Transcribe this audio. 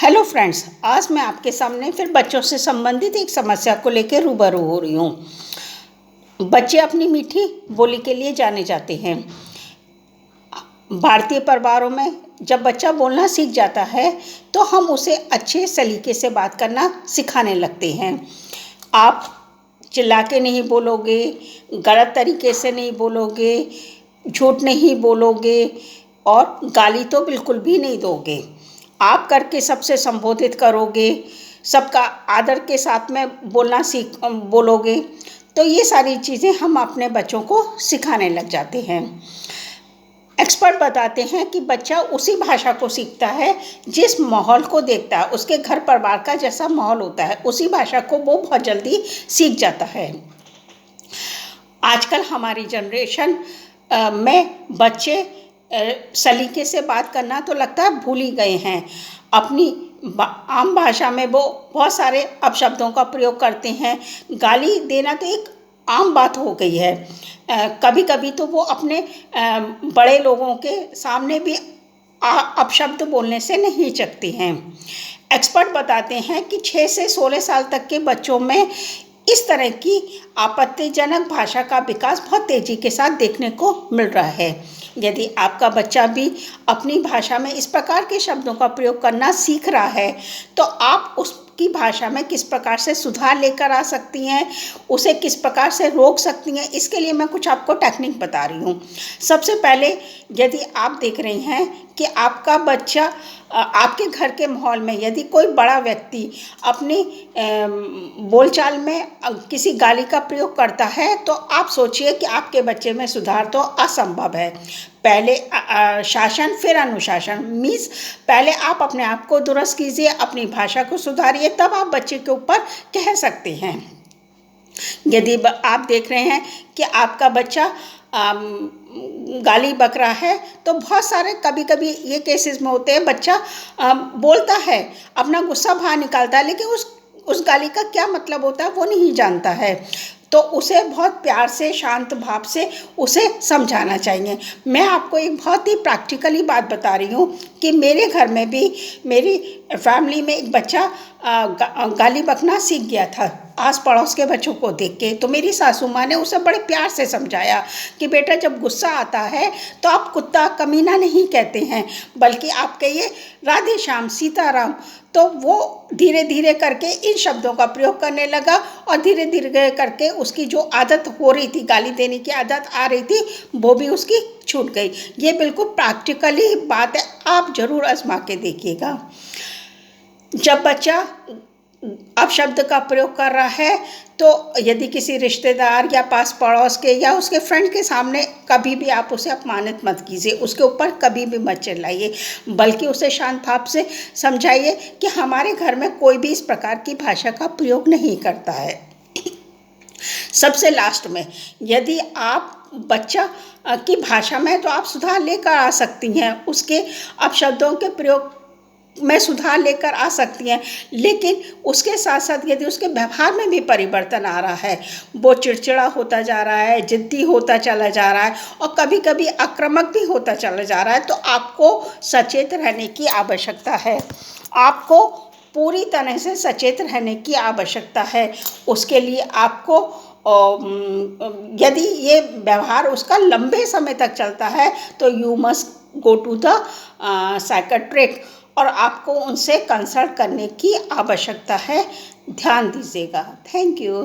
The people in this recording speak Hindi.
हेलो फ्रेंड्स, आज मैं आपके सामने फिर बच्चों से संबंधित एक समस्या को लेकर रूबरू हो रही हूँ। बच्चे अपनी मीठी बोली के लिए जाने जाते हैं। भारतीय परिवारों में जब बच्चा बोलना सीख जाता है तो हम उसे अच्छे सलीके से बात करना सिखाने लगते हैं। आप चिल्ला के नहीं बोलोगे, गलत तरीके से नहीं बोलोगे, झूठ नहीं बोलोगे और गाली तो बिल्कुल भी नहीं दोगे। आप करके सबसे संबोधित करोगे, सबका आदर के साथ में बोलोगे। तो ये सारी चीज़ें हम अपने बच्चों को सिखाने लग जाते हैं। एक्सपर्ट बताते हैं कि बच्चा उसी भाषा को सीखता है जिस माहौल को देखता है। उसके घर परिवार का जैसा माहौल होता है उसी भाषा को वो बहुत जल्दी सीख जाता है। आजकल हमारी जनरेशन में बच्चे सलीके से बात करना तो लगता है भूल ही गए हैं। अपनी आम भाषा में वो बहुत सारे अपशब्दों का प्रयोग करते हैं। गाली देना तो एक आम बात हो गई है। कभी कभी तो वो अपने बड़े लोगों के सामने भी अपशब्द बोलने से नहीं हिचकते हैं। एक्सपर्ट बताते हैं कि 6 से 16 साल तक के बच्चों में इस तरह की आपत्तिजनक भाषा का विकास बहुत तेज़ी के साथ देखने को मिल रहा है। यदि आपका बच्चा भी अपनी भाषा में इस प्रकार के शब्दों का प्रयोग करना सीख रहा है तो आप उसकी भाषा में किस प्रकार से सुधार लेकर आ सकती हैं, उसे किस प्रकार से रोक सकती हैं, इसके लिए मैं कुछ आपको टेक्निक बता रही हूँ। सबसे पहले यदि आप देख रही हैं कि आपका बच्चा आपके घर के माहौल में यदि कोई बड़ा व्यक्ति अपनी बोलचाल में किसी गाली का प्रयोग करता है तो आप सोचिए कि आपके बच्चे में सुधार तो असंभव है। पहले शासन फिर अनुशासन मीन्स पहले आप अपने आप को दुरुस्त कीजिए, अपनी भाषा को सुधारिए, तब आप बच्चे के ऊपर कह सकते हैं। यदि आप देख रहे हैं कि आपका बच्चा गाली बक रहा है तो बहुत सारे कभी कभी ये केसेस में होते हैं बच्चा बोलता है, अपना गुस्सा बाहर निकालता है, लेकिन उस गाली का क्या मतलब होता है वो नहीं जानता है। तो उसे बहुत प्यार से शांत भाव से उसे समझाना चाहिए। मैं आपको एक बहुत ही प्रैक्टिकली बात बता रही हूँ कि मेरे घर में भी मेरी फैमिली में एक बच्चा गाली बकना सीख गया था आस पड़ोस के बच्चों को देख के। तो मेरी सासू माँ ने उसे बड़े प्यार से समझाया कि बेटा जब गुस्सा आता है तो आप कुत्ता कमीना नहीं कहते हैं बल्कि आप कहिए राधे श्याम सीताराम। तो वो धीरे धीरे करके इन शब्दों का प्रयोग करने लगा और धीरे धीरे करके उसकी जो आदत हो रही थी, गाली देने की आदत आ रही थी, वो भी उसकी छूट गई। ये बिल्कुल प्रैक्टिकली बात है, आप ज़रूर आजमा के देखिएगा। जब बच्चा अपशब्द का प्रयोग कर रहा है तो यदि किसी रिश्तेदार या पास पड़ोस के या उसके फ्रेंड के सामने कभी भी आप उसे अपमानित मत कीजिए, उसके ऊपर कभी भी मत चिल्लाइए, बल्कि उसे शांत भाव से समझाइए कि हमारे घर में कोई भी इस प्रकार की भाषा का प्रयोग नहीं करता है। सबसे लास्ट में यदि आप बच्चा की भाषा में तो आप सुधार लेकर आ सकती हैं, उसके अपशब्दों के प्रयोग में सुधार लेकर आ सकती हैं, लेकिन उसके साथ साथ यदि उसके व्यवहार में भी परिवर्तन आ रहा है, वो चिड़चिड़ा होता जा रहा है, जिद्दी होता चला जा रहा है और कभी कभी आक्रामक भी होता चला जा रहा है, तो आपको सचेत रहने की आवश्यकता है। आपको पूरी तरह से सचेत रहने की आवश्यकता है। उसके लिए आपको यदि ये व्यवहार उसका लंबे समय तक चलता है तो you must go to the psychiatrist और आपको उनसे कंसल्ट करने की आवश्यकता है। ध्यान दीजिएगा। Thank you.